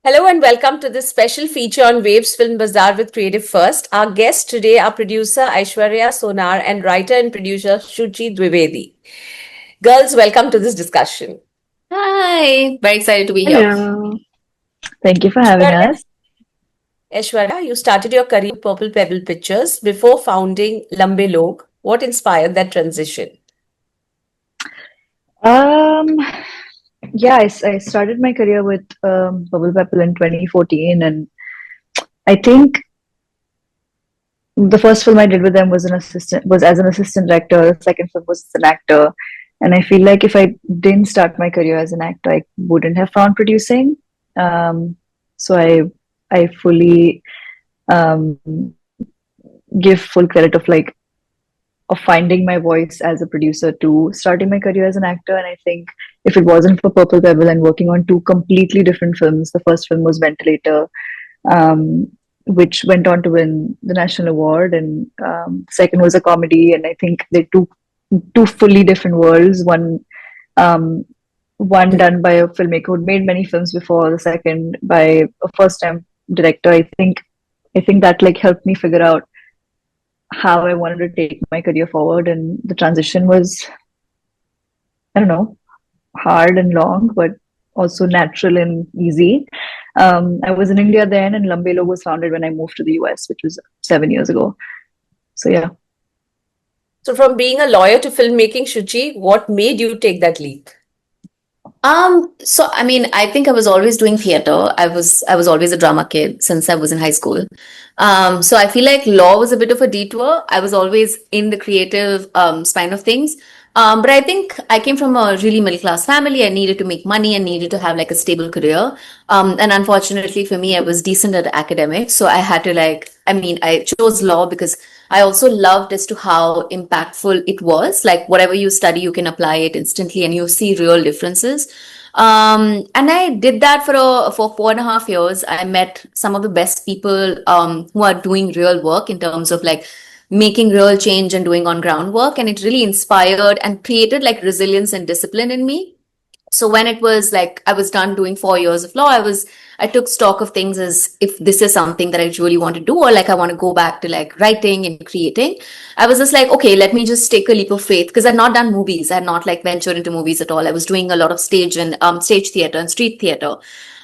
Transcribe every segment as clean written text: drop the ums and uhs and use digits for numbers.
Hello and welcome to this special feature on Waves Film Bazaar with Creative First. Our guests today are producer Aishwarya Sonar and writer and producer Shuchi Dwivedi. Girls, welcome to this discussion. Hi, very excited to be here. Hello. Thank you for having Aishwarya, us. Aishwarya, you started your career with Purple Pebble Pictures before founding Lambe Log. What inspired that transition? Um, yeah, I started my career with Bubble Pepple in 2014, and I think the first film I did with them was as an assistant director. The second film was as an actor, and I feel like if I didn't start my career as an actor, I wouldn't have found producing. So I fully um, give full credit of finding my voice as a producer to starting my career as an actor. And I think if it wasn't for Purple Pebble and working on two completely different films, the first film was Ventilator, um, which went on to win the national award, and second was a comedy. And I think they're two fully different worlds. Um, one done by a filmmaker who'd made many films before, the second by a first time director. I think that like helped me figure out how I wanted to take my career forward. And the transition was, I don't know, hard and long, but also natural and easy. I was in India then, and Lambelo was founded when I moved to the US, which was 7 years ago. So, yeah. So, from being a lawyer to filmmaking, Shuchi, what made you take that leap? I think I was always doing theater. I was always a drama kid since I was in high school. So I feel like law was a bit of a detour. I was always in the creative spine of things. But I think I came from a really middle class family. I needed to make money and needed to have like a stable career. And unfortunately for me, I was decent at academics. So I had to I chose law because I also loved as to how impactful it was. Like whatever you study, you can apply it instantly and you see real differences. And I did that for 4.5 years. I met some of the best people who are doing real work in terms of like making real change and doing on ground work. And it really inspired and created like resilience and discipline in me. So when it was like I was done doing 4 years of law, I took stock of things as if this is something that I really want to do, or like I want to go back to like writing and creating. I was just like, okay, let me just take a leap of faith, because I'd not done movies. I had not like ventured into movies at all. I was doing a lot of stage theater and street theater.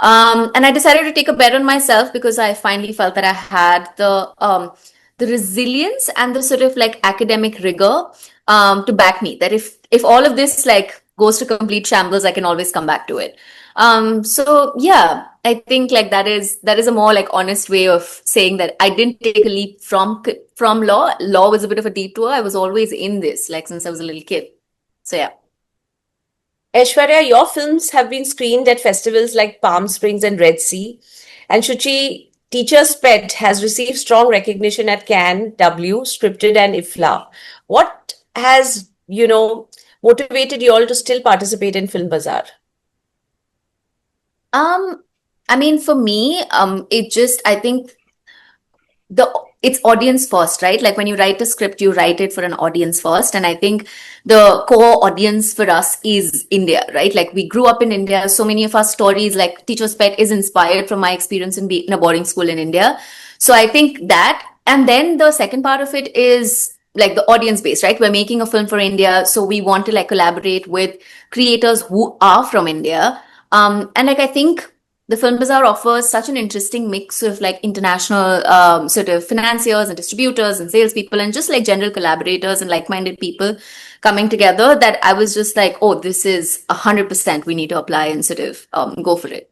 And I decided to take a bet on myself because I finally felt that I had the resilience and the sort of like academic rigor to back me, that if all of this like goes to complete shambles, I can always come back to it. So yeah, I think like that is a more like honest way of saying that I didn't take a leap from law. Law was a bit of a detour. I was always in this like since I was a little kid. So yeah. Aishwarya, your films have been screened at festivals like Palm Springs and Red Sea. And Shuchi, Teacher's Pet has received strong recognition at Cannes, W, Scripted, and IFLA. What has, motivated you all to still participate in Film Bazaar? For me, I think it's audience first, right? Like when you write a script, you write it for an audience first. And I think the core audience for us is India, right? Like we grew up in India. So many of our stories, like Teacher's Pet is inspired from my experience in a boarding school in India. So I think that, and then the second part of it is like the audience base, right? We're making a film for India. So we want to like collaborate with creators who are from India. And like, I think the Film Bazaar offers such an interesting mix of like international sort of financiers and distributors and salespeople and just like general collaborators and like-minded people coming together, that I was just like, oh, this is 100%. We need to apply and sort of go for it.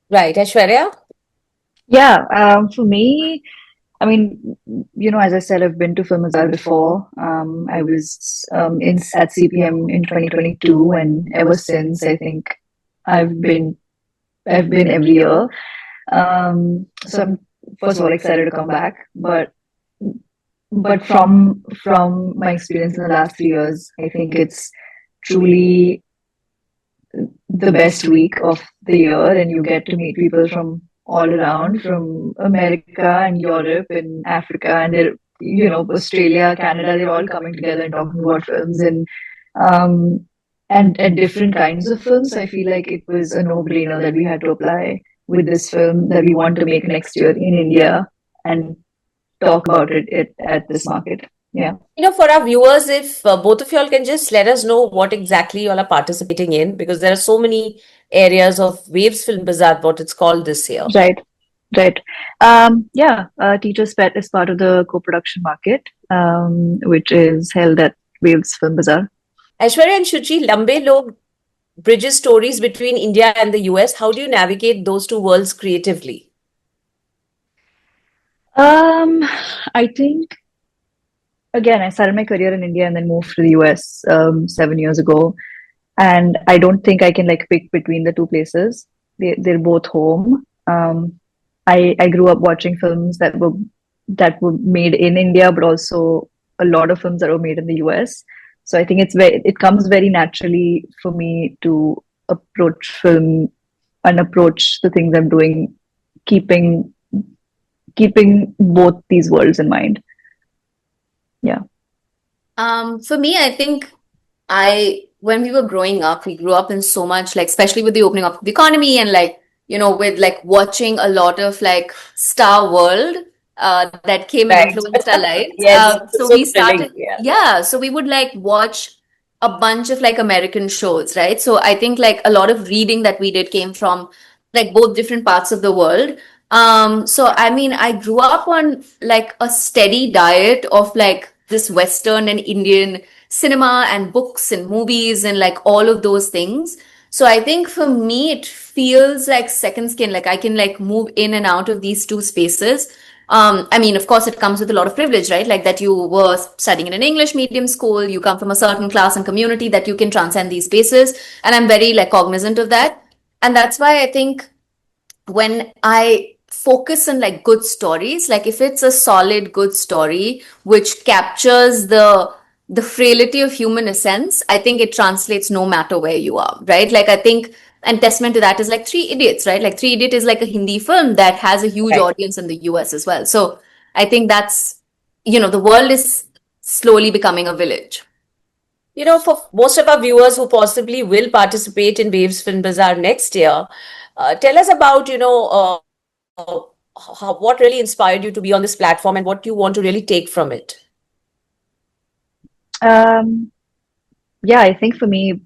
Right, Aishwarya? Yeah, for me, I mean, as I said, I've been to Film Bazaar before. I was at CPM in 2022, and ever since, I think I've been I've been every year. So I'm first of all excited to come back, but from my experience in the last 3 years, I think it's truly the best week of the year, and you get to meet people from all around, from America and Europe and Africa, and Australia, Canada. They're all coming together and talking about films. And um, and different kinds of films. So I feel like it was a no-brainer that we had to apply with this film that we want to make next year in India and talk about it at this market. Yeah. For our viewers, if both of y'all can just let us know what exactly y'all are participating in, because there are so many areas of Waves Film Bazaar, what it's called this year. Right. Right. Yeah, Teacher's Pet is part of the co-production market, which is held at Waves Film Bazaar. Aishwarya and Shuchi, Lambe Log bridges stories between India and the US. How do you navigate those two worlds creatively? I think again, I started my career in India and then moved to the US 7 years ago, and I don't think I can like pick between the two places. They're both home. I grew up watching films that were made in India, but also a lot of films that were made in the US. So I think it comes very naturally for me to approach film and approach the things I'm doing, keeping both these worlds in mind. Yeah. For me, I think when we were growing up, we grew up in so much, like, especially with the opening up of the economy and like, with like watching a lot of like Star World that came and influenced our lives. Yes, So so we started, thrilling, so we would like watch a bunch of like American shows, right? So I think like a lot of reading that we did came from like both different parts of the world. So I mean, I grew up on like a steady diet of like this Western and Indian cinema and books and movies and like all of those things. So I think for me, it feels like second skin. Like I can like move in and out of these two spaces. I mean, of course, it comes with a lot of privilege, right? Like that you were studying in an English medium school, you come from a certain class and community that you can transcend these spaces. And I'm very like cognizant of that. And that's why I think when I focus on like good stories, like if it's a solid good story which captures the frailty of human essence, I think it translates no matter where you are, right? Like I think, and testament to that is like Three Idiots, right? Like Three Idiot is like a Hindi film that has a huge audience in the US as well. So I think that's, the world is slowly becoming a village. For most of our viewers who possibly will participate in Waves Film Bazaar next year, tell us about, what really inspired you to be on this platform and what you want to really take from it. Yeah, I think for me,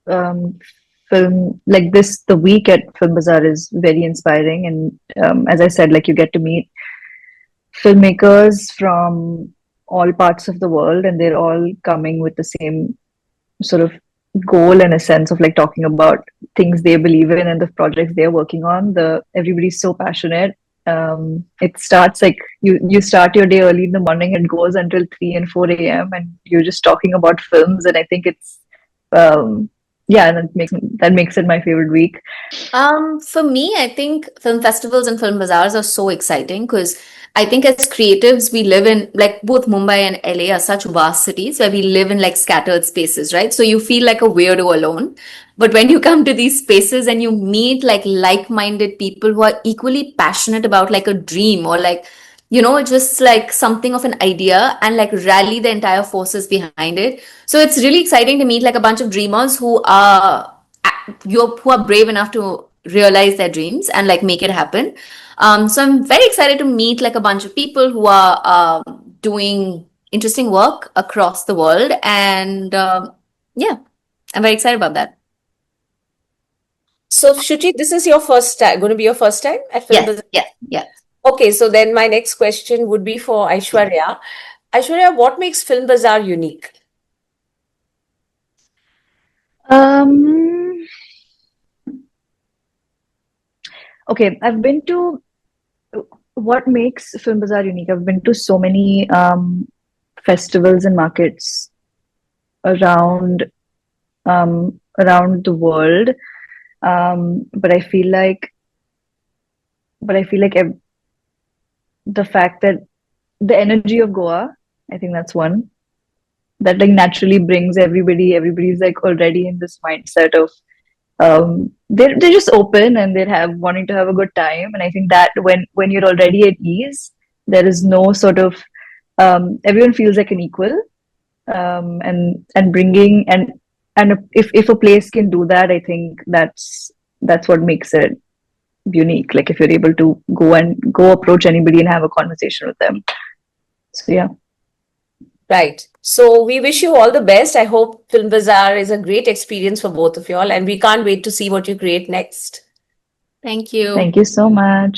film like this, the week at Film Bazaar is very inspiring, and as I said, like you get to meet filmmakers from all parts of the world, and they're all coming with the same sort of goal and a sense of like talking about things they believe in and the projects they're working on. Everybody's so passionate. It starts like you start your day early in the morning and goes until 3 and 4 a.m. and you're just talking about films, and I think it's yeah, and that makes it my favorite week. For me, I think film festivals and film bazaars are so exciting because I think as creatives, we live in like both Mumbai and LA are such vast cities where we live in like scattered spaces, right? So you feel like a weirdo alone. But when you come to these spaces and you meet like-minded people who are equally passionate about like a dream or like, just like something of an idea and like rally the entire forces behind it. So it's really exciting to meet like a bunch of dreamers who are brave enough to realize their dreams and like make it happen. So I'm very excited to meet like a bunch of people who are doing interesting work across the world, and yeah, I'm very excited about that. So, Shuchi, this is your first time, going to be your first time at Film Bazaar? Yes. Okay, so then my next question would be for Aishwarya. Aishwarya, what makes Film Bazaar unique? Okay, what makes Film Bazaar unique? I've been to so many festivals and markets around the world, but I feel like the fact that the energy of Goa, I think that's one that like naturally brings everybody's like already in this mindset of they're just open and wanting to have a good time, and I think that when you're already at ease, there is no sort of everyone feels like an equal, and bringing, and and if a place can do that, I think that's what makes it unique. Like if you're able to go approach anybody and have a conversation with them. So yeah. Right. So we wish you all the best. I hope Film Bazaar is a great experience for both of you all, and we can't wait to see what you create next. Thank you. Thank you so much.